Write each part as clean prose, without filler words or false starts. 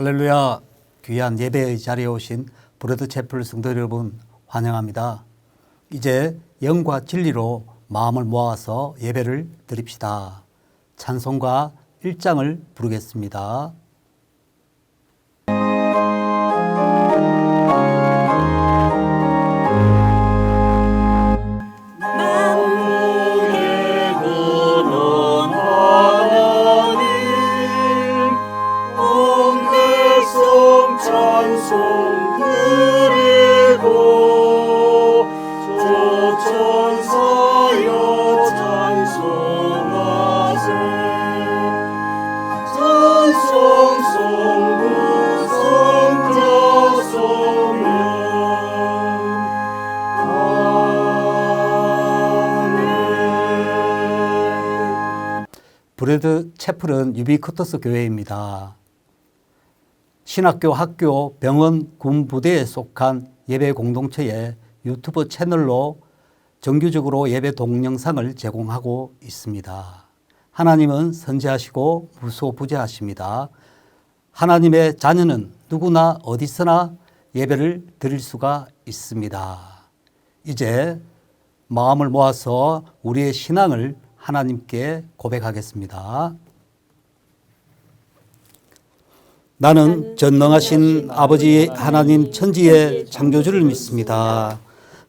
할렐루야. 귀한 예배의 자리에 오신 브레드 채플 성도 여러분 환영합니다. 이제 영과 진리로 마음을 모아서 예배를 드립시다. 찬송가 1장을 부르겠습니다. 브레드 채플은 유비쿼터스 교회입니다. 신학교, 학교, 병원, 군 부대에 속한 예배 공동체의 유튜브 채널로 정규적으로 예배 동영상을 제공하고 있습니다. 하나님은 선지하시고 무소부재하십니다. 하나님의 자녀는 누구나 어디서나 예배를 드릴 수가 있습니다. 이제 마음을 모아서 우리의 신앙을 하나님께 고백하겠습니다. 나는 전능하신 아버지 하나님 천지의 창조주를 믿습니다.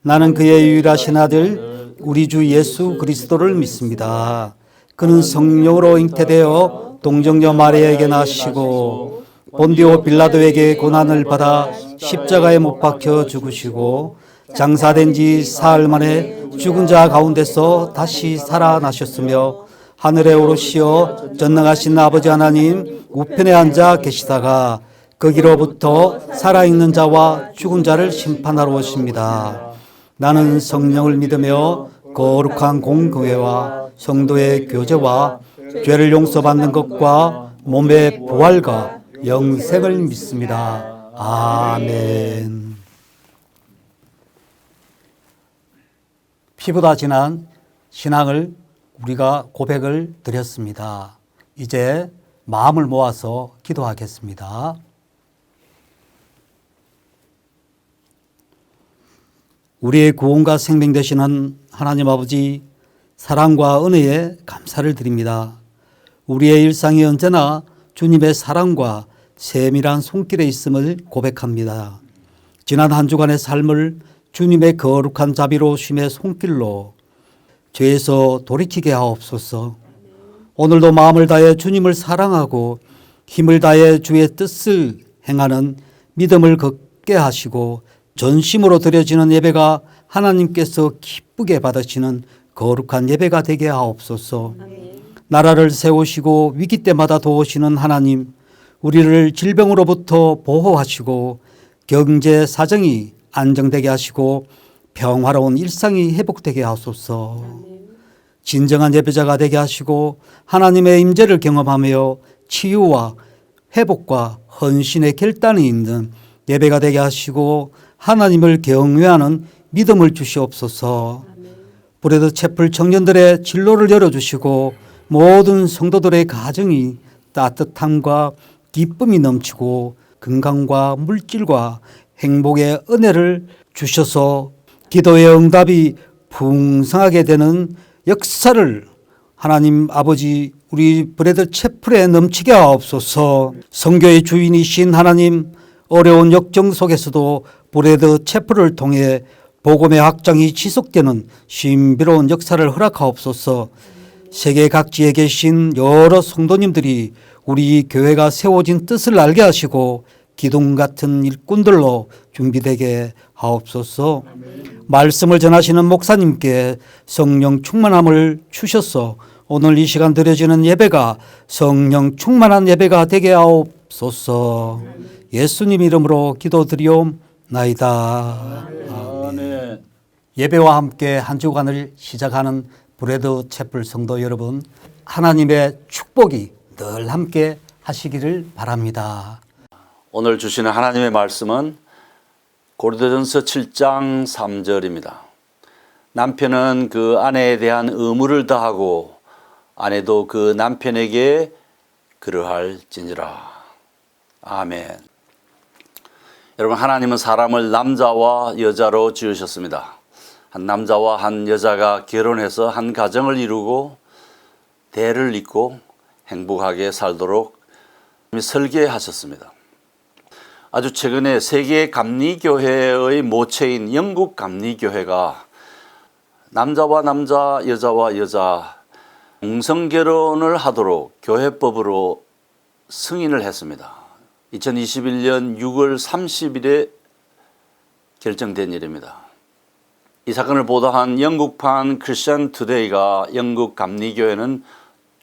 나는 그의 유일하신 아들 우리 주 예수 그리스도를 믿습니다. 그는 성령으로 잉태되어 동정녀 마리아에게 나시고 본디오 빌라도에게 고난을 받아 십자가에 못 박혀 죽으시고 장사된 지 사흘 만에 죽은 자 가운데서 다시 살아나셨으며 하늘에 오르시어 전능하신 아버지 하나님 우편에 앉아 계시다가 거기로부터 살아있는 자와 죽은 자를 심판하러 오십니다. 나는 성령을 믿으며 거룩한 공교회와 성도의 교제와 죄를 용서받는 것과 몸의 부활과 영생을 믿습니다. 아멘. 피보다 진한 신앙을 우리가 고백을 드렸습니다. 이제 마음을 모아서 기도하겠습니다. 우리의 구원과 생명 되시는 하나님 아버지, 사랑과 은혜에 감사를 드립니다. 우리의 일상이 언제나 주님의 사랑과 세밀한 손길에 있음을 고백합니다. 지난 한 주간의 삶을 주님의 거룩한 자비로우심의 손길로 죄에서 돌이키게 하옵소서. 오늘도 마음을 다해 주님을 사랑하고 힘을 다해 주의 뜻을 행하는 믿음을 걷게 하시고 전심으로 드려지는 예배가 하나님께서 기쁘게 받으시는 거룩한 예배가 되게 하옵소서. 나라를 세우시고 위기 때마다 도우시는 하나님, 우리를 질병으로부터 보호하시고 경제 사정이 안정되게 하시고 평화로운 일상이 회복되게 하소서. 진정한 예배자가 되게 하시고 하나님의 임재를 경험하며 치유와 회복과 헌신의 결단이 있는 예배가 되게 하시고 하나님을 경외하는 믿음을 주시옵소서. 브레드 채플 청년들의 진로를 열어주시고 모든 성도들의 가정이 따뜻함과 기쁨이 넘치고 건강과 물질과 행복의 은혜를 주셔서 기도의 응답이 풍성하게 되는 역사를 하나님 아버지 우리 브레드 채플에 넘치게 하옵소서. 성교의 주인이신 하나님, 어려운 역정 속에서도 브레드 채플을 통해 복음의 확장이 지속되는 신비로운 역사를 허락하옵소서. 세계 각지에 계신 여러 성도님들이 우리 교회가 세워진 뜻을 알게 하시고 기둥 같은 일꾼들로 준비되게 하옵소서. 말씀을 전하시는 목사님께 성령 충만함을 주셔서 오늘 이 시간 드려지는 예배가 성령 충만한 예배가 되게 하옵소서. 예수님 이름으로 기도드리옵나이다. 아멘. 예배와 함께 한 주간을 시작하는 브레드 채플 성도 여러분, 하나님의 축복이 늘 함께 하시기를 바랍니다. 오늘 주시는 하나님의 말씀은 고린도전서 7장 3절입니다. 남편은 그 아내에 대한 의무를 다하고 아내도 그 남편에게 그러할지니라. 아멘. 여러분, 하나님은 사람을 남자와 여자로 지으셨습니다. 한 남자와 한 여자가 결혼해서 한 가정을 이루고 대를 잇고 행복하게 살도록 설계하셨습니다. 아주 최근에 세계 감리교회의 모체인 영국 감리교회가 남자와 남자, 여자와 여자 동성결혼을 하도록 교회법으로 승인을 했습니다. 2021년 6월 30일에 결정된 일입니다. 이 사건을 보도한 영국판 크리스천 투데이가 영국 감리교회는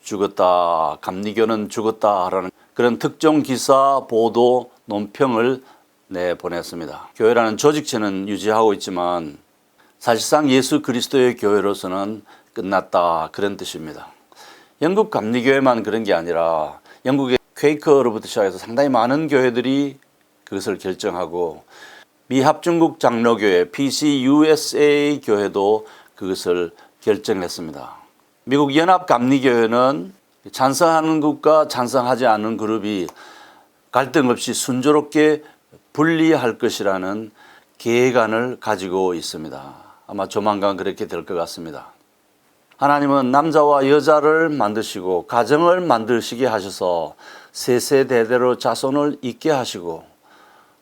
죽었다, 감리교는 죽었다라는 그런 특종 기사 보도 논평을 내보냈습니다. 교회라는 조직체는 유지하고 있지만 사실상 예수 그리스도의 교회로서는 끝났다, 그런 뜻입니다. 영국 감리교회만 그런 게 아니라 영국의 퀘이커로부터 시작해서 상당히 많은 교회들이 그것을 결정하고 미합중국 장로교회 PCUSA 교회도 그것을 결정했습니다. 미국 연합감리교회는 찬성하는 grup과 찬성하지 않는 그룹이 갈등 없이 순조롭게 분리할 것이라는 계획안을 가지고 있습니다. 아마 조만간 그렇게 될 것 같습니다. 하나님은 남자와 여자를 만드시고 가정을 만드시게 하셔서 세세대대로 자손을 잇게 하시고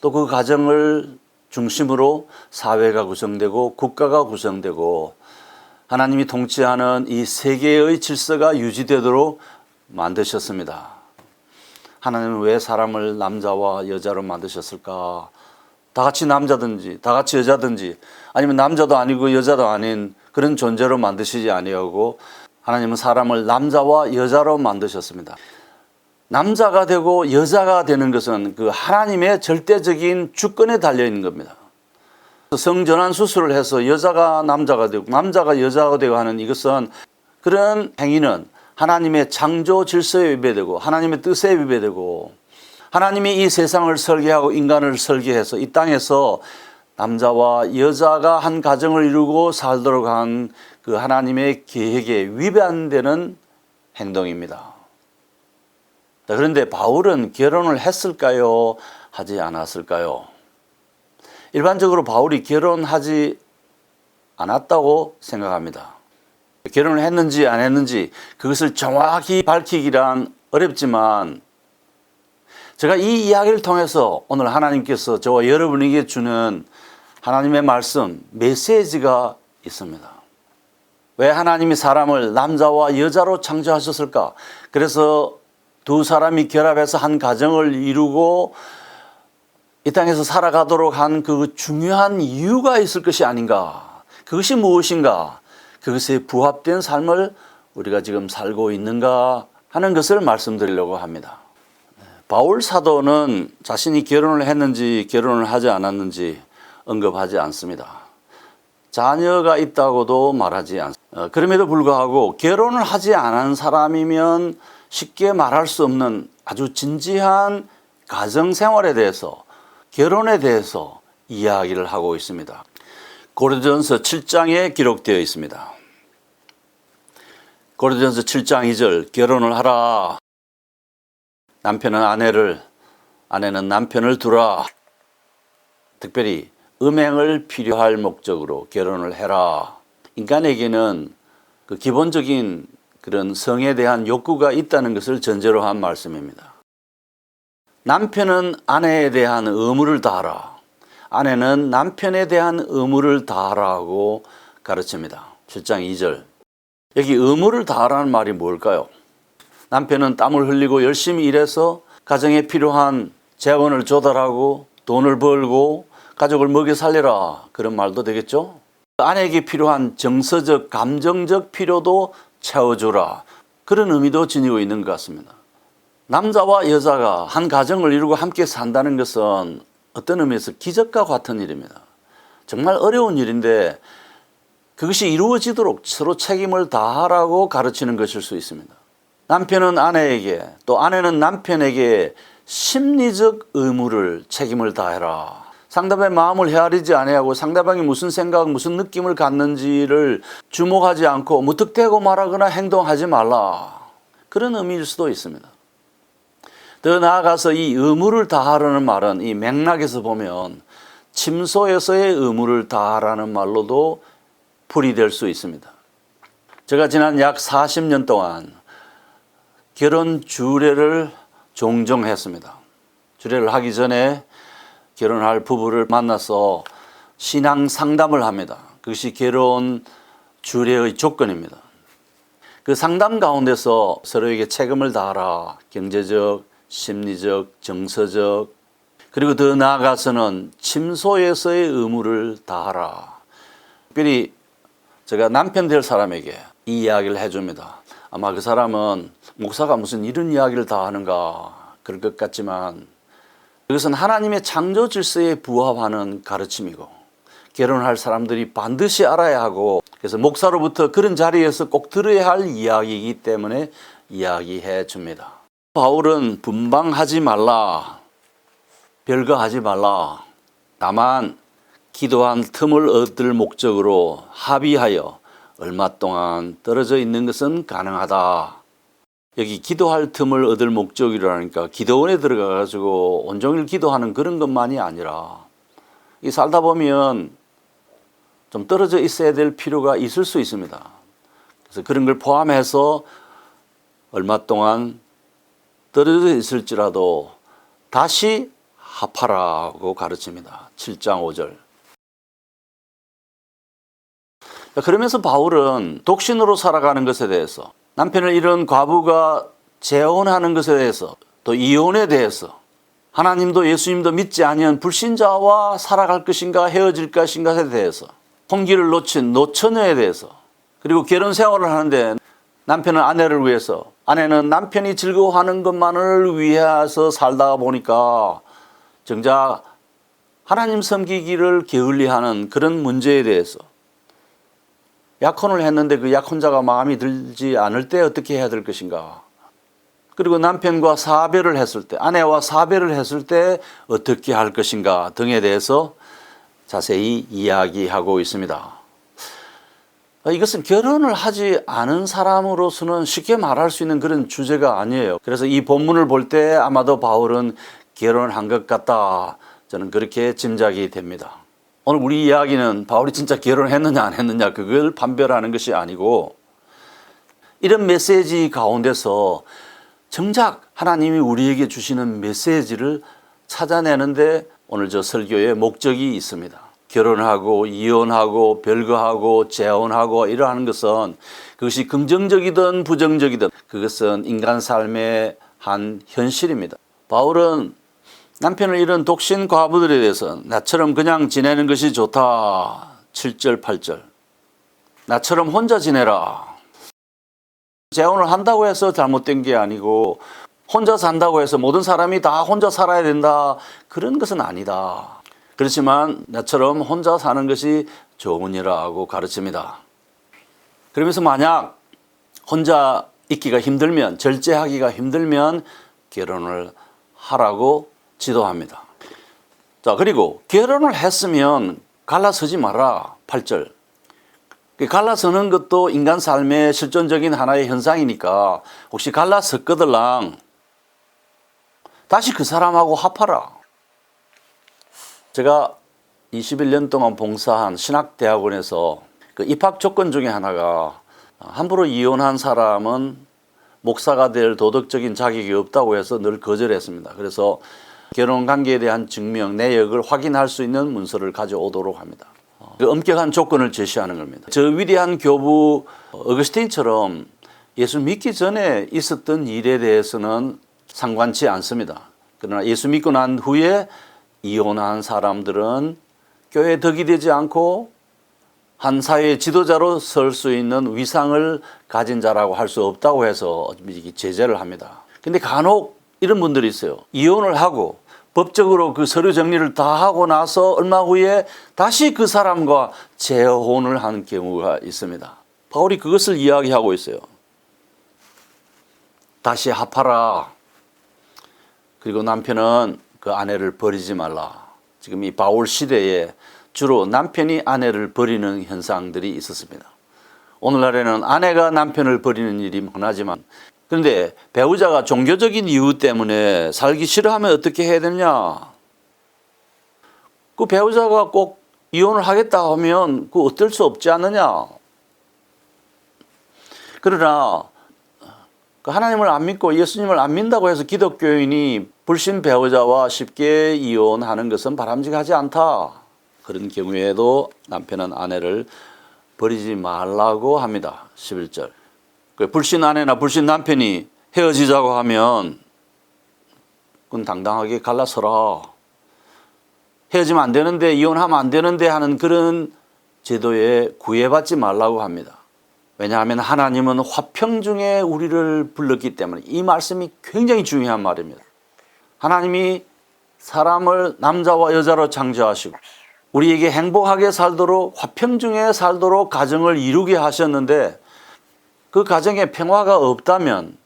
또 그 가정을 중심으로 사회가 구성되고 국가가 구성되고 하나님이 통치하는 이 세계의 질서가 유지되도록 만드셨습니다. 하나님은 왜 사람을 남자와 여자로 만드셨을까? 다 같이 남자든지 다 같이 여자든지 아니면 남자도 아니고 여자도 아닌 그런 존재로 만드시지 아니하고 하나님은 사람을 남자와 여자로 만드셨습니다. 남자가 되고 여자가 되는 것은 그 하나님의 절대적인 주권에 달려있는 겁니다. 성전환 수술을 해서 여자가 남자가 되고 남자가 여자가 되고 하는 이것은 그런 행위는 하나님의 창조 질서에 위배되고 하나님의 뜻에 위배되고 하나님이 이 세상을 설계하고 인간을 설계해서 이 땅에서 남자와 여자가 한 가정을 이루고 살도록 한 그 하나님의 계획에 위반되는 행동입니다. 그런데 바울은 결혼을 했을까요? 하지 않았을까요? 일반적으로 바울이 결혼하지 않았다고 생각합니다. 결혼을 했는지 안 했는지 그것을 정확히 밝히기란 어렵지만 제가 이 이야기를 통해서 오늘 하나님께서 저와 여러분에게 주는 하나님의 말씀, 메시지가 있습니다. 왜 하나님이 사람을 남자와 여자로 창조하셨을까? 그래서 두 사람이 결합해서 한 가정을 이루고 이 땅에서 살아가도록 한 그 중요한 이유가 있을 것이 아닌가? 그것이 무엇인가? 그것에 부합된 삶을 우리가 지금 살고 있는가 하는 것을 말씀드리려고 합니다. 바울 사도는 자신이 결혼을 했는지 결혼을 하지 않았는지 언급하지 않습니다. 자녀가 있다고도 말하지 않습니다. 그럼에도 불구하고 결혼을 하지 않은 사람이면 쉽게 말할 수 없는 아주 진지한 가정생활에 대해서 결혼에 대해서 이야기를 하고 있습니다. 고린도전서 7장에 기록되어 있습니다. 고린도전서 7장 2절 결혼을 하라. 남편은 아내를, 아내는 남편을 두라. 특별히 음행을 필요할 목적으로 결혼을 해라. 인간에게는 그 기본적인 그런 성에 대한 욕구가 있다는 것을 전제로 한 말씀입니다. 남편은 아내에 대한 의무를 다하라. 아내는 남편에 대한 의무를 다하라고 가르칩니다. 7장 2절. 여기 의무를 다하라는 말이 뭘까요? 남편은 땀을 흘리고 열심히 일해서 가정에 필요한 재원을 조달하고 돈을 벌고 가족을 먹여 살려라. 그런 말도 되겠죠? 아내에게 필요한 정서적, 감정적 필요도 채워주라. 그런 의미도 지니고 있는 것 같습니다. 남자와 여자가 한 가정을 이루고 함께 산다는 것은 어떤 의미에서 기적과 같은 일입니다. 정말 어려운 일인데 그것이 이루어지도록 서로 책임을 다하라고 가르치는 것일 수 있습니다. 남편은 아내에게 또 아내는 남편에게 심리적 의무를 책임을 다해라. 상대방의 마음을 헤아리지 아니하고 상대방이 무슨 생각, 무슨 느낌을 갖는지를 주목하지 않고 무턱대고 말하거나 행동하지 말라. 그런 의미일 수도 있습니다. 더 나아가서 이 의무를 다하라는 말은 이 맥락에서 보면 침소에서의 의무를 다하라는 말로도 풀이될 수 있습니다. 제가 지난 약 40년 동안 결혼 주례를 종종 했습니다. 주례를 하기 전에 결혼할 부부를 만나서 신앙 상담을 합니다. 그것이 결혼 주례의 조건입니다. 그 상담 가운데서 서로에게 책임을 다하라. 경제적, 심리적, 정서적, 그리고 더 나아가서는 침소에서의 의무를 다하라. 특별히 제가 남편 될 사람에게 이 이야기를 해줍니다. 아마 그 사람은 목사가 무슨 이런 이야기를 다 하는가 그럴 것 같지만 그것은 하나님의 창조 질서에 부합하는 가르침이고 결혼할 사람들이 반드시 알아야 하고 그래서 목사로부터 그런 자리에서 꼭 들어야 할 이야기이기 때문에 이야기해 줍니다. 바울은 분방하지 말라, 별거하지 말라, 다만 기도한 틈을 얻을 목적으로 합의하여 얼마 동안 떨어져 있는 것은 가능하다. 여기 기도할 틈을 얻을 목적이라니까 기도원에 들어가 가지고 온종일 기도하는 그런 것만이 아니라 이 살다 보면 좀 떨어져 있어야 될 필요가 있을 수 있습니다. 그래서 그런 걸 포함해서 얼마 동안 떨어져 있을지라도 다시 합하라고 가르칩니다. 7장 5절. 그러면서 바울은 독신으로 살아가는 것에 대해서 남편을 잃은 과부가 재혼하는 것에 대해서 또 이혼에 대해서 하나님도 예수님도 믿지 아니한 불신자와 살아갈 것인가 헤어질 것인가에 대해서 혼기를 놓친 노처녀에 대해서 그리고 결혼 생활을 하는데 남편은 아내를 위해서 아내는 남편이 즐거워하는 것만을 위해서 살다가 보니까 정작 하나님 섬기기를 게을리하는 그런 문제에 대해서 약혼을 했는데 그 약혼자가 마음이 들지 않을 때 어떻게 해야 될 것인가 그리고 남편과 사별을 했을 때 아내와 사별을 했을 때 어떻게 할 것인가 등에 대해서 자세히 이야기하고 있습니다. 이것은 결혼을 하지 않은 사람으로서는 쉽게 말할 수 있는 그런 주제가 아니에요. 그래서 이 본문을 볼 때 아마도 바울은 결혼한 것 같다. 저는 그렇게 짐작이 됩니다. 오늘 우리 이야기는 바울이 진짜 결혼했느냐 안 했느냐 그걸 판별하는 것이 아니고 이런 메시지 가운데서 정작 하나님이 우리에게 주시는 메시지를 찾아내는데 오늘 저 설교의 목적이 있습니다. 결혼하고 이혼하고 별거하고 재혼하고 이러한 것은 그것이 긍정적이든 부정적이든 그것은 인간 삶의 한 현실입니다. 바울은 남편을 잃은 독신 과부들에 대해서 나처럼 그냥 지내는 것이 좋다. 7절 8절 나처럼 혼자 지내라. 재혼을 한다고 해서 잘못된 게 아니고 혼자 산다고 해서 모든 사람이 다 혼자 살아야 된다. 그런 것은 아니다. 그렇지만 나처럼 혼자 사는 것이 좋으니라고 가르칩니다. 그러면서 만약 혼자 있기가 힘들면 절제하기가 힘들면 결혼을 하라고 지도합니다. 자, 그리고 결혼을 했으면 갈라서지 마라. 8절. 갈라서는 것도 인간 삶의 실존적인 하나의 현상이니까 혹시 갈라섰거들랑 다시 그 사람하고 합하라. 제가 21년 동안 봉사한 신학대학원에서 그 입학 조건 중에 하나가 함부로 이혼한 사람은 목사가 될 도덕적인 자격이 없다고 해서 늘 거절했습니다. 그래서 결혼 관계에 대한 증명, 내역을 확인할 수 있는 문서를 가져오도록 합니다. 그 엄격한 조건을 제시하는 겁니다. 저 위대한 교부 어거스틴처럼 예수 믿기 전에 있었던 일에 대해서는 상관치 않습니다. 그러나 예수 믿고 난 후에 이혼한 사람들은 교회 덕이 되지 않고 한 사회의 지도자로 설 수 있는 위상을 가진 자라고 할 수 없다고 해서 제재를 합니다. 근데 간혹 이런 분들이 있어요. 이혼을 하고 법적으로 그 서류 정리를 다 하고 나서 얼마 후에 다시 그 사람과 재혼을 한 경우가 있습니다. 바울이 그것을 이야기하고 있어요. 다시 합하라. 그리고 남편은 그 아내를 버리지 말라. 지금 이 바울 시대에 주로 남편이 아내를 버리는 현상들이 있었습니다. 오늘날에는 아내가 남편을 버리는 일이 흔하지만 그런데 배우자가 종교적인 이유 때문에 살기 싫어하면 어떻게 해야 되느냐? 그 배우자가 꼭 이혼을 하겠다 하면 그 어쩔 수 없지 않느냐? 그러나 그 하나님을 안 믿고 예수님을 안 믿는다고 해서 기독교인이 불신 배우자와 쉽게 이혼하는 것은 바람직하지 않다. 그런 경우에도 남편은 아내를 버리지 말라고 합니다. 11절. 불신 아내나 불신 남편이 헤어지자고 하면 그건 당당하게 갈라서라. 헤어지면 안 되는데, 이혼하면 안 되는데 하는 그런 제도에 구애받지 말라고 합니다. 왜냐하면 하나님은 화평 중에 우리를 불렀기 때문에 이 말씀이 굉장히 중요한 말입니다. 하나님이 사람을 남자와 여자로 창조하시고 우리에게 행복하게 살도록 화평 중에 살도록 가정을 이루게 하셨는데 그 가정에 평화가 없다면,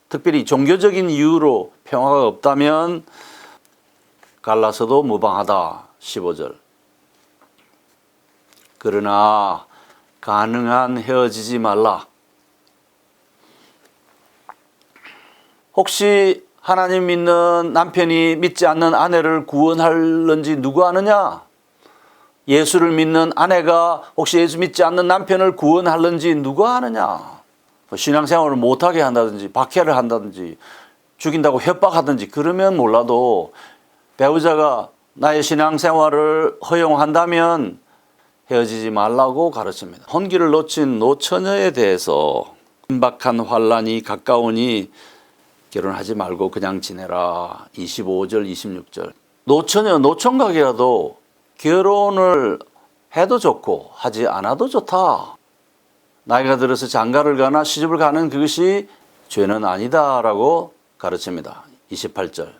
특별히 종교적인 이유로 평화가 없다면 갈라서도 무방하다. 15절. 그러나 가능한 헤어지지 말라. 혹시 하나님 믿는 남편이 믿지 않는 아내를 구원할는지 누가 아느냐? 예수를 믿는 아내가 혹시 예수 믿지 않는 남편을 구원할는지 누가 아느냐? 신앙생활을 못하게 한다든지 박해를 한다든지 죽인다고 협박하든지 그러면 몰라도 배우자가 나의 신앙생활을 허용한다면 헤어지지 말라고 가르칩니다. 혼기를 놓친 노처녀에 대해서 임박한 환란이 가까우니 결혼하지 말고 그냥 지내라. 25절 26절. 노처녀 노총각이라도 결혼을 해도 좋고 하지 않아도 좋다. 나이가 들어서 장가를 가나 시집을 가는 그것이 죄는 아니다라고 가르칩니다. 28절.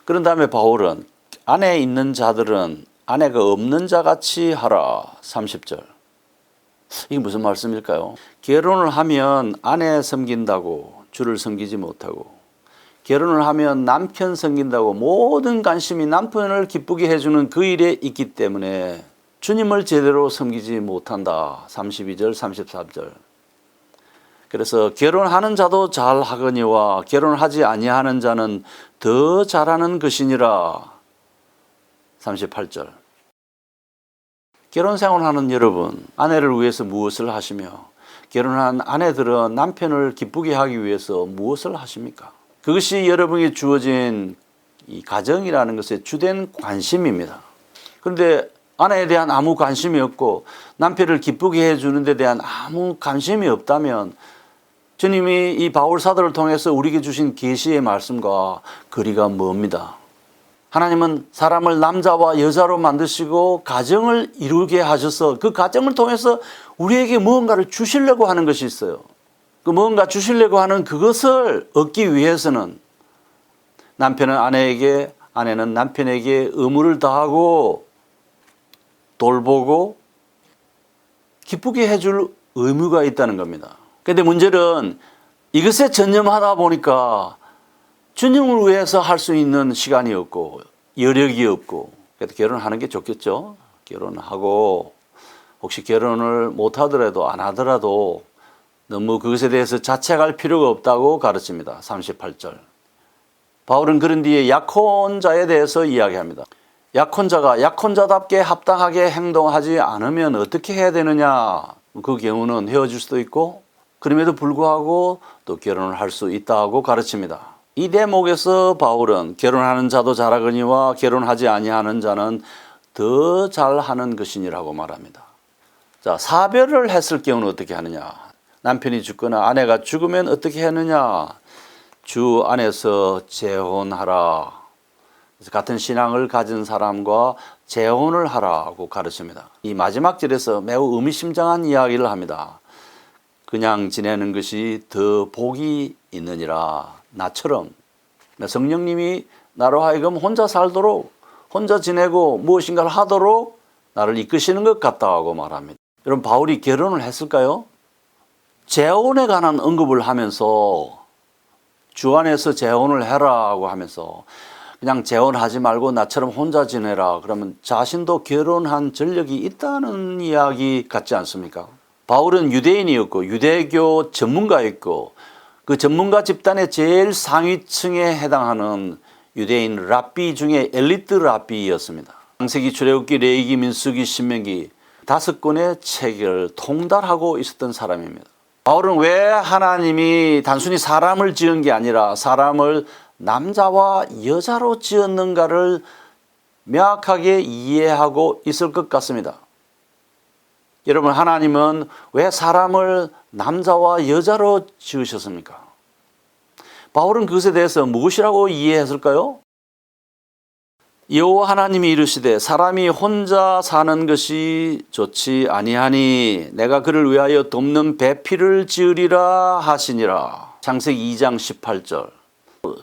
그런 다음에 바울은 아내 있는 자들은 아내가 없는 자같이 하라. 30절. 이게 무슨 말씀일까요? 결혼을 하면 아내 섬긴다고 주를 섬기지 못하고, 결혼을 하면 남편 섬긴다고 모든 관심이 남편을 기쁘게 해주는 그 일에 있기 때문에 주님을 제대로 섬기지 못한다. 32절 33절. 그래서 결혼하는 자도 잘하거니와 결혼하지 아니하는 자는 더 잘하는 것이니라. 38절. 결혼 생활하는 여러분, 아내를 위해서 무엇을 하시며 결혼한 아내들은 남편을 기쁘게 하기 위해서 무엇을 하십니까? 그것이 여러분에게 주어진 이 가정이라는 것의 주된 관심입니다. 그런데 아내에 대한 아무 관심이 없고 남편을 기쁘게 해주는 데 대한 아무 관심이 없다면 주님이 이 바울 사도를 통해서 우리에게 주신 계시의 말씀과 거리가 멉니다. 하나님은 사람을 남자와 여자로 만드시고 가정을 이루게 하셔서 그 가정을 통해서 우리에게 무언가를 주시려고 하는 것이 있어요. 그 무언가 주시려고 하는 그것을 얻기 위해서는 남편은 아내에게, 아내는 남편에게 의무를 다하고 돌보고 기쁘게 해줄 의무가 있다는 겁니다. 그런데 문제는 이것에 전념하다 보니까 주님을 위해서 할 수 있는 시간이 없고 여력이 없고, 그래도 결혼하는 게 좋겠죠. 결혼하고 혹시 결혼을 못 하더라도 안 하더라도 너무 그것에 대해서 자책할 필요가 없다고 가르칩니다. 38절. 바울은 그런 뒤에 약혼자에 대해서 이야기합니다. 약혼자가 약혼자답게 합당하게 행동하지 않으면 어떻게 해야 되느냐? 그 경우는 헤어질 수도 있고 그럼에도 불구하고 또 결혼을 할 수 있다고 가르칩니다. 이 대목에서 바울은 결혼하는 자도 잘하거니와 결혼하지 아니하는 자는 더 잘하는 것이니라고 말합니다. 자, 사별을 했을 경우는 어떻게 하느냐? 남편이 죽거나 아내가 죽으면 어떻게 하느냐? 주 안에서 재혼하라. 그래서 같은 신앙을 가진 사람과 재혼을 하라고 가르칩니다. 이 마지막 절에서 매우 의미심장한 이야기를 합니다. 그냥 지내는 것이 더 복이 있느니라. 나처럼 성령님이 나로 하여금 혼자 살도록, 혼자 지내고 무엇인가를 하도록 나를 이끄시는 것 같다고 말합니다. 여러분, 바울이 결혼을 했을까요? 재혼에 관한 언급을 하면서 주 안에서 재혼을 해라고 하면서 그냥 재혼하지 말고 나처럼 혼자 지내라, 그러면 자신도 결혼한 전력이 있다는 이야기 같지 않습니까? 바울은 유대인이었고 유대교 전문가였고 그 전문가 집단의 제일 상위층에 해당하는 유대인 랍비 중에 엘리트 랍비였습니다. 창세기, 출애굽기, 레위기, 민수기, 신명기 5권의 책을 통달하고 있었던 사람입니다. 바울은 왜 하나님이 단순히 사람을 지은 게 아니라 사람을 남자와 여자로 지었는가를 명확하게 이해하고 있을 것 같습니다. 여러분, 하나님은 왜 사람을 남자와 여자로 지으셨습니까? 바울은 그것에 대해서 무엇이라고 이해했을까요? 여호와 하나님이 이르시되 사람이 혼자 사는 것이 좋지 아니하니 내가 그를 위하여 돕는 배필을 지으리라 하시니라. 창세기 2장 18절.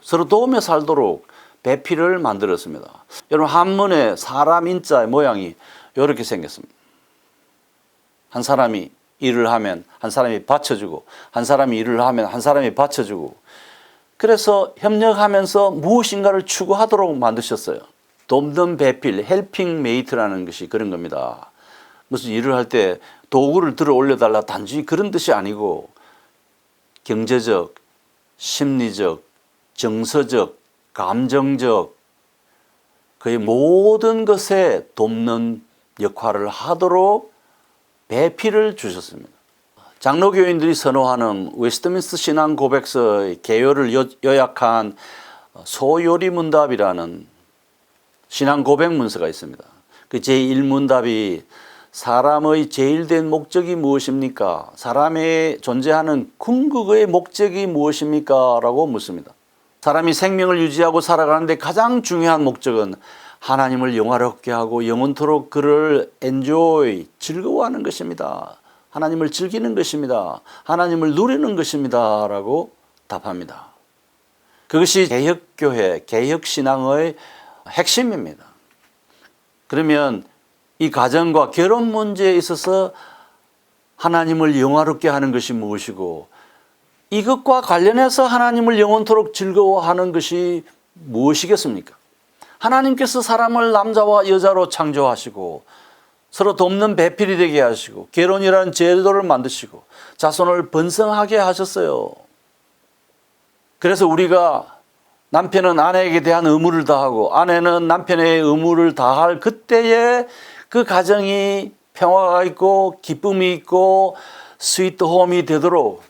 서로 도우며 살도록 배필을 만들었습니다. 여러분, 한문에 사람 인자의 모양이 이렇게 생겼습니다. 한 사람이 일을 하면 한 사람이 받쳐주고, 한 사람이 일을 하면 한 사람이 받쳐주고, 그래서 협력하면서 무엇인가를 추구하도록 만드셨어요. 돕는 배필, 헬핑 메이트라는 것이 그런 겁니다. 무슨 일을 할 때 도구를 들어 올려달라 단지 그런 뜻이 아니고 경제적, 심리적, 정서적, 감정적 그의 모든 것에 돕는 역할을 하도록 배필을 주셨습니다. 장로교인들이 선호하는 웨스트민스터 신앙 고백서의 개요를 요약한 소요리문답이라는 신앙 고백 문서가 있습니다. 그 제1문답이 사람의 제일된 목적이 무엇입니까? 사람의 존재하는 궁극의 목적이 무엇입니까? 라고 묻습니다. 사람이 생명을 유지하고 살아가는데 가장 중요한 목적은 하나님을 영화롭게 하고 영원토록 그를 enjoy, 즐거워하는 것입니다. 하나님을 즐기는 것입니다. 하나님을 누리는 것입니다. 라고 답합니다. 그것이 개혁교회, 개혁신앙의 핵심입니다. 그러면 이 가정과 결혼 문제에 있어서 하나님을 영화롭게 하는 것이 무엇이고 이것과 관련해서 하나님을 영원토록 즐거워하는 것이 무엇이겠습니까? 하나님께서 사람을 남자와 여자로 창조하시고 서로 돕는 배필이 되게 하시고 결혼이라는 제도를 만드시고 자손을 번성하게 하셨어요. 그래서 우리가 남편은 아내에게 대한 의무를 다하고 아내는 남편의 의무를 다할 그때에 그 가정이 평화가 있고 기쁨이 있고 스위트 홈이 되도록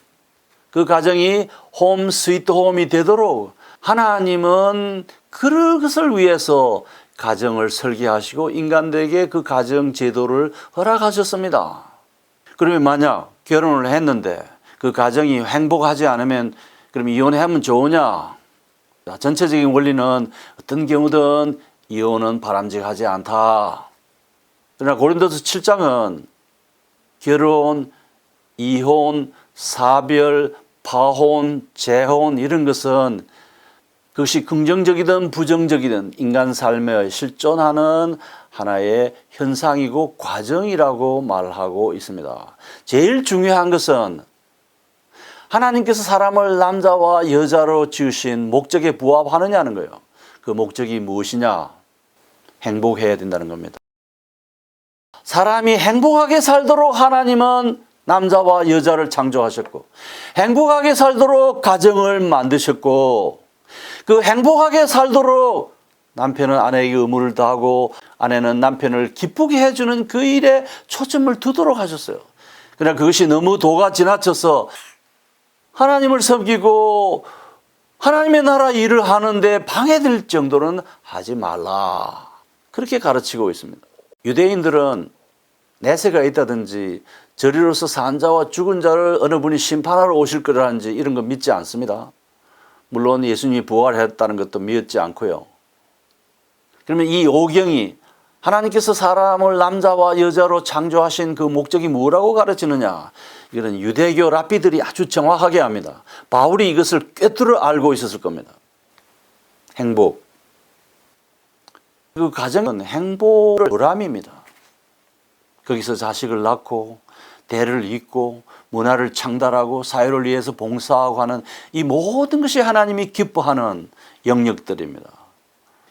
그 가정이 홈 스위트 홈이 되도록 하나님은 그것을 위해서 가정을 설계하시고 인간들에게 그 가정 제도를 허락하셨습니다. 그러면 만약 결혼을 했는데 그 가정이 행복하지 않으면 그럼 이혼하면 좋으냐? 전체적인 원리는 어떤 경우든 이혼은 바람직하지 않다. 그러나 고린도서 7장은 결혼, 이혼, 사별, 파혼, 재혼 이런 것은 그것이 긍정적이든 부정적이든 인간 삶에 실존하는 하나의 현상이고 과정이라고 말하고 있습니다. 제일 중요한 것은 하나님께서 사람을 남자와 여자로 지으신 목적에 부합하느냐는 거예요. 그 목적이 무엇이냐? 행복해야 된다는 겁니다. 사람이 행복하게 살도록 하나님은 남자와 여자를 창조하셨고 행복하게 살도록 가정을 만드셨고 그 행복하게 살도록 남편은 아내에게 의무를 다하고 아내는 남편을 기쁘게 해주는 그 일에 초점을 두도록 하셨어요. 그러나 그것이 너무 도가 지나쳐서 하나님을 섬기고 하나님의 나라 일을 하는데 방해될 정도는 하지 말라. 그렇게 가르치고 있습니다. 유대인들은 내세가 있다든지 저리로서 산 자와 죽은 자를 어느 분이 심판하러 오실 거라든지 이런 거 믿지 않습니다. 물론 예수님이 부활했다는 것도 믿지 않고요. 그러면 이 오경이 하나님께서 사람을 남자와 여자로 창조하신 그 목적이 뭐라고 가르치느냐? 이거는 유대교 랍비들이 아주 정확하게 합니다. 바울이 이것을 꿰뚫어 알고 있었을 겁니다. 행복. 그 가정은 행복의 보람입니다. 거기서 자식을 낳고 대를 잇고 문화를 창달하고 사회를 위해서 봉사하고 하는 이 모든 것이 하나님이 기뻐하는 영역들입니다.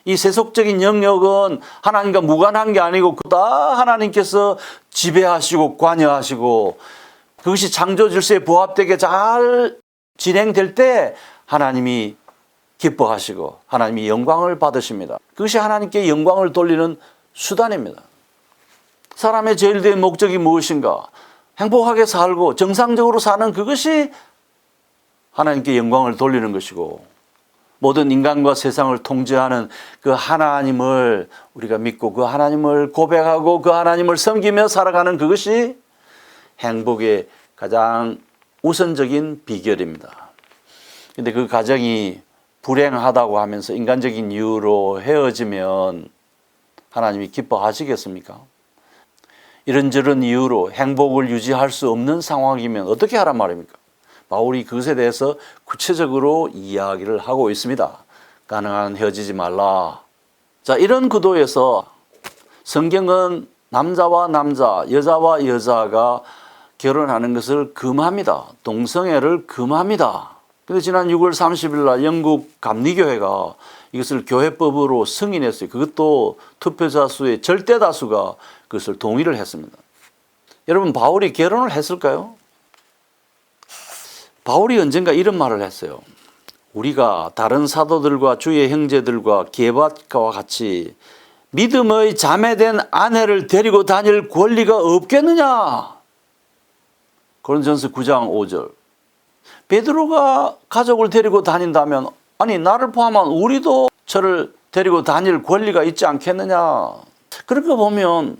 이 세속적인 영역은 하나님과 무관한 게 아니고 다 하나님께서 지배하시고 관여하시고 그것이 창조 질서에 부합되게 잘 진행될 때 하나님이 기뻐하시고 하나님이 영광을 받으십니다. 그것이 하나님께 영광을 돌리는 수단입니다. 사람의 제일 된 목적이 무엇인가? 행복하게 살고 정상적으로 사는 그것이 하나님께 영광을 돌리는 것이고, 모든 인간과 세상을 통제하는 그 하나님을 우리가 믿고 그 하나님을 고백하고 그 하나님을 섬기며 살아가는 그것이 행복의 가장 우선적인 비결입니다. 그런데 그 가정이 불행하다고 하면서 인간적인 이유로 헤어지면 하나님이 기뻐하시겠습니까? 이런저런 이유로 행복을 유지할 수 없는 상황이면 어떻게 하란 말입니까? 바울이 그것에 대해서 구체적으로 이야기를 하고 있습니다. 가능한 헤어지지 말라. 자, 이런 구도에서 성경은 남자와 남자, 여자와 여자가 결혼하는 것을 금합니다. 동성애를 금합니다. 근데 지난 6월 30일 날 영국 감리교회가 이것을 교회법으로 승인했어요. 그것도 투표자 수의 절대 다수가 그것을 동의를 했습니다. 여러분, 바울이 결혼을 했을까요? 바울이 언젠가 이런 말을 했어요. 우리가 다른 사도들과 주의 형제들과 게바와 같이 믿음의 자매된 아내를 데리고 다닐 권리가 없겠느냐? 고린도전서 9장 5절. 베드로가 가족을 데리고 다닌다면, 아니 나를 포함한 우리도 저를 데리고 다닐 권리가 있지 않겠느냐? 그렇게 보면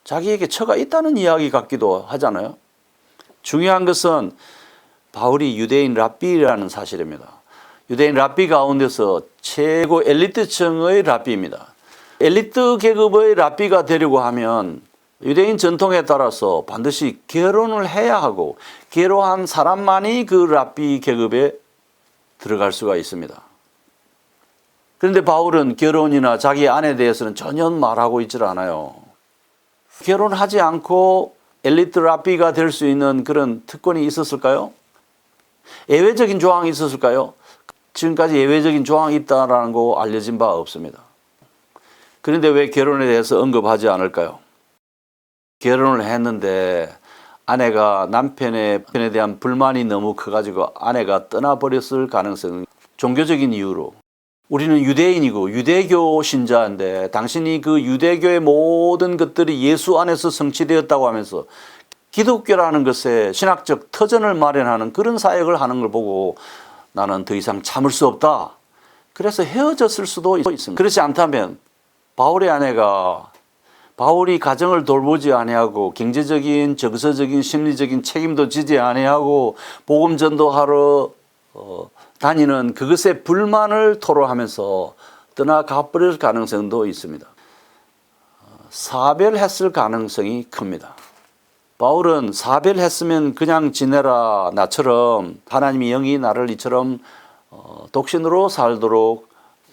자기에게 처가 있다는 이야기 같기도 하잖아요. 중요한 것은 바울이 유대인 랍비라는 사실입니다. 유대인 랍비 가운데서 최고 엘리트층의 랍비입니다. 엘리트 계급의 랍비가 되려고 하면 유대인 전통에 따라서 반드시 결혼을 해야 하고, 결혼한 사람만이 그 랍비 계급에 들어갈 수가 있습니다. 그런데 바울은 결혼이나 자기 아내에 대해서는 전혀 말하고 있질 않아요. 결혼하지 않고 엘리트 랍비가 될 수 있는 그런 특권이 있었을까요? 예외적인 조항이 있었을까요? 지금까지 예외적인 조항이 있다는 거 알려진 바 없습니다. 그런데 왜 결혼에 대해서 언급하지 않을까요? 결혼을 했는데 아내가 남편에 대한 불만이 너무 커가지고 아내가 떠나버렸을 가능성은 종교적인 이유로, 우리는 유대인이고 유대교 신자인데 당신이 그 유대교의 모든 것들이 예수 안에서 성취되었다고 하면서 기독교라는 것에 신학적 터전을 마련하는 그런 사역을 하는 걸 보고 나는 더 이상 참을 수 없다. 그래서 헤어졌을 수도 있습니다. 그렇지 않다면 바울의 아내가 바울이 가정을 돌보지 아니하고 경제적인, 정서적인, 심리적인 책임도 지지 아니하고 복음 전도하러 다니는 그것에 불만을 토로하면서 떠나가 버릴 가능성도 있습니다. 사별했을 가능성이 큽니다. 바울은 사별했으면 그냥 지내라, 나처럼 하나님이 영이 나를 이처럼 독신으로 살도록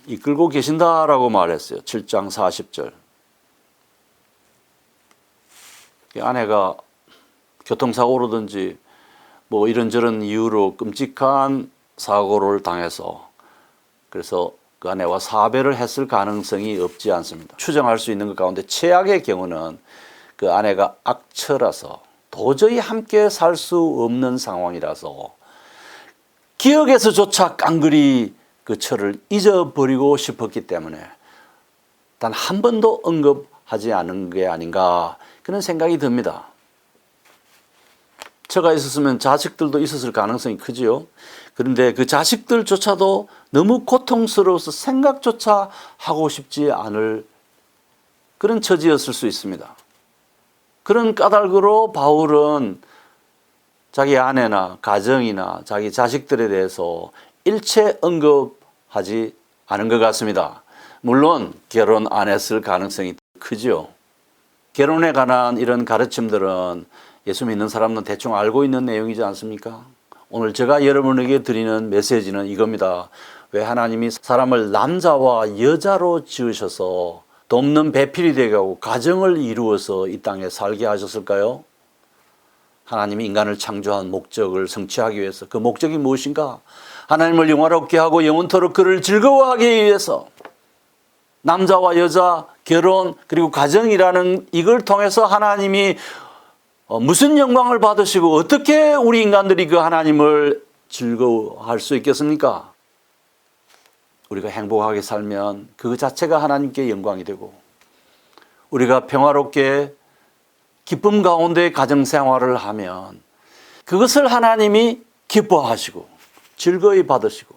이끌고 계신다라고 말했어요. 7장 40절. 아내가 교통사고로든지 뭐 이런저런 이유로 끔찍한 사고를 당해서 그래서 그 아내와 사별을 했을 가능성이 없지 않습니다. 추정할 수 있는 것 가운데 최악의 경우는 그 아내가 악처라서 도저히 함께 살 수 없는 상황이라서 기억에서조차 깡그리 그 처를 잊어버리고 싶었기 때문에 단 한 번도 언급하지 않은 게 아닌가, 그런 생각이 듭니다. 처가 있었으면 자식들도 있었을 가능성이 크지요. 그런데 그 자식들조차도 너무 고통스러워서 생각조차 하고 싶지 않을 그런 처지였을 수 있습니다. 그런 까닭으로 바울은 자기 아내나 가정이나 자기 자식들에 대해서 일체 언급하지 않은 것 같습니다. 물론 결혼 안 했을 가능성이 크지요. 결혼에 관한 이런 가르침들은 예수 믿는 사람은 대충 알고 있는 내용이지 않습니까? 오늘 제가 여러분에게 드리는 메시지는 이겁니다. 왜 하나님이 사람을 남자와 여자로 지으셔서 돕는 배필이 되게 하고 가정을 이루어서 이 땅에 살게 하셨을까요? 하나님이 인간을 창조한 목적을 성취하기 위해서, 그 목적이 무엇인가? 하나님을 영화롭게 하고 영원토록 그를 즐거워하기 위해서 남자와 여자, 결혼, 그리고 가정이라는 이걸 통해서 하나님이 무슨 영광을 받으시고 어떻게 우리 인간들이 그 하나님을 즐거워할 수 있겠습니까? 우리가 행복하게 살면 그 자체가 하나님께 영광이 되고, 우리가 평화롭게 기쁨 가운데 가정생활을 하면 그것을 하나님이 기뻐하시고 즐거이 받으시고,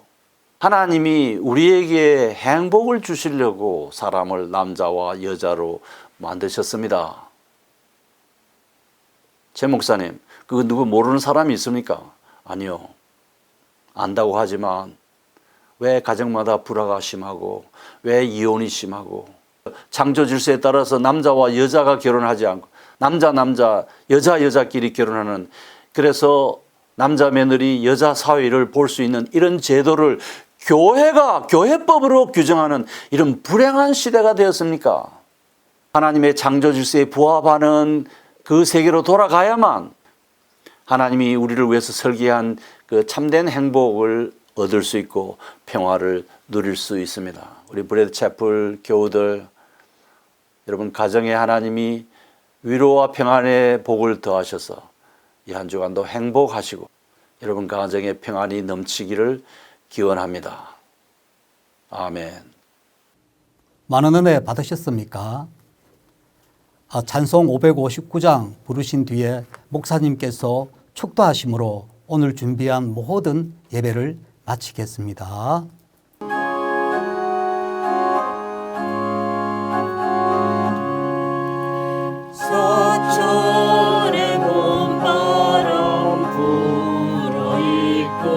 하나님이 우리에게 행복을 주시려고 사람을 남자와 여자로 만드셨습니다. 제 목사님, 그거 누구 모르는 사람이 있습니까? 아니요. 안다고 하지만 왜 가정마다 불화가 심하고, 왜 이혼이 심하고, 창조 질서에 따라서 남자와 여자가 결혼하지 않고 남자 여자끼리 결혼하는, 그래서 남자 며느리 여자 사위를 볼 수 있는 이런 제도를 교회법으로 규정하는 이런 불행한 시대가 되었습니까? 하나님의 창조 질서에 부합하는 그 세계로 돌아가야만 하나님이 우리를 위해서 설계한 그 참된 행복을 얻을 수 있고 평화를 누릴 수 있습니다. 우리 브레드 채플 교우들, 여러분 가정에 하나님이 위로와 평안의 복을 더하셔서 이 한 주간도 행복하시고 여러분 가정에 평안이 넘치기를 기원합니다. 아멘. 많은 은혜 받으셨습니까? 찬송 559장 부르신 뒤에 목사님께서 축도하심으로 오늘 준비한 모든 예배를 마치겠습니다. 서천의 봄바람 불어있고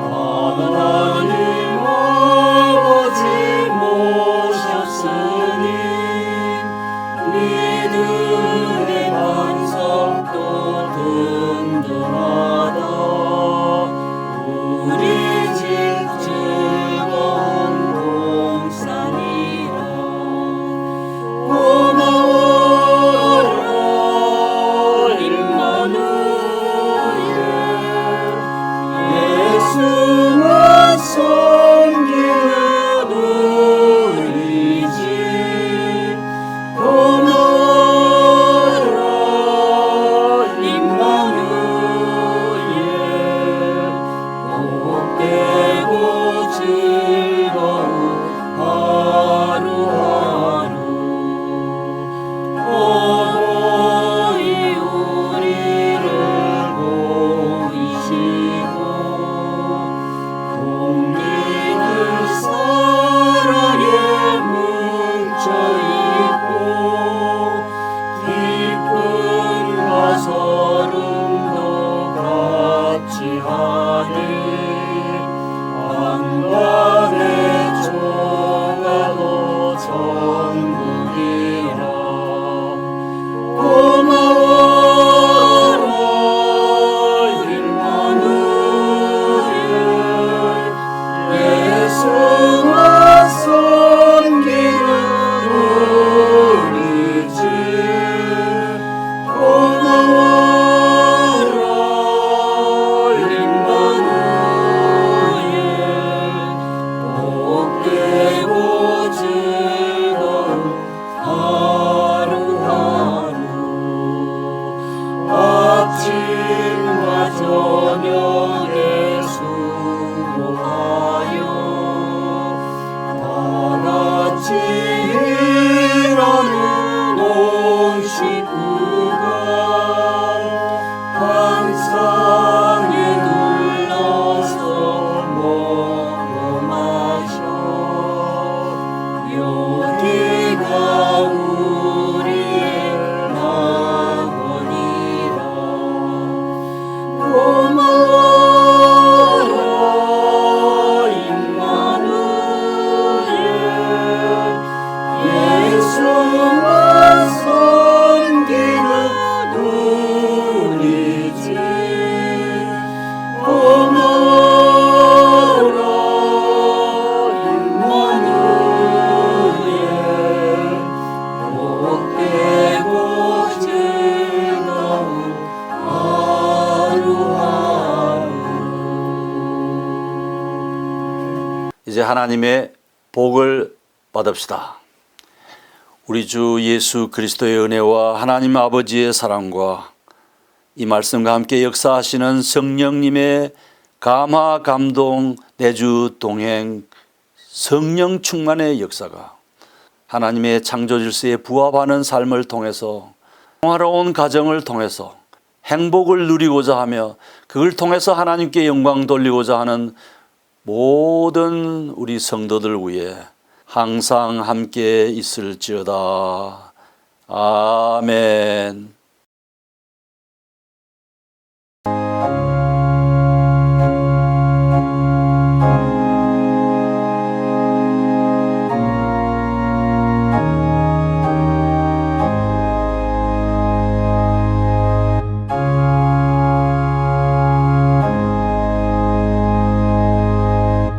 하나님 아버지 모셨으니 믿음의 반석도 든든하다. 우리 집 즐거운 동산이라. 고마워라 임마누엘, 예수만 섬기는 우리 집. 고마워라 임마누엘, 복되고 즐거운 하루하루. 어머니 우리를 보이시고 동리들 사랑에 뭉쳐있고 기쁨과 서름도 같이 하네. 한밤의 조가도 천국이라. 고마워라 임마누엘, 예수만 섬기는 우리 집. 고마워라 임마누엘, 복되고 즐거운 하루하루. 아침과 저녁에 수고하여 다같이 일하는 온 식구가 한 상에 둘러서 먹고 마셔. 여기가 우리의 낙원이라. 고마워라 임마누엘, 예수만 섬기는 우리 집. 고마워라 임마누엘, 복되고 즐거운 하루하루. 이제 하나님의 복을 받읍시다. 우리 주 예수 그리스도의 은혜와 하나님 아버지의 사랑과 이 말씀과 함께 역사하시는 성령님의 감화, 감동, 내주, 동행, 성령 충만의 역사가 하나님의 창조 질서에 부합하는 삶을 통해서 평화로운 가정을 통해서 행복을 누리고자 하며 그걸 통해서 하나님께 영광 돌리고자 하는 모든 우리 성도들 위해 항상 함께 있을지어다. 아멘.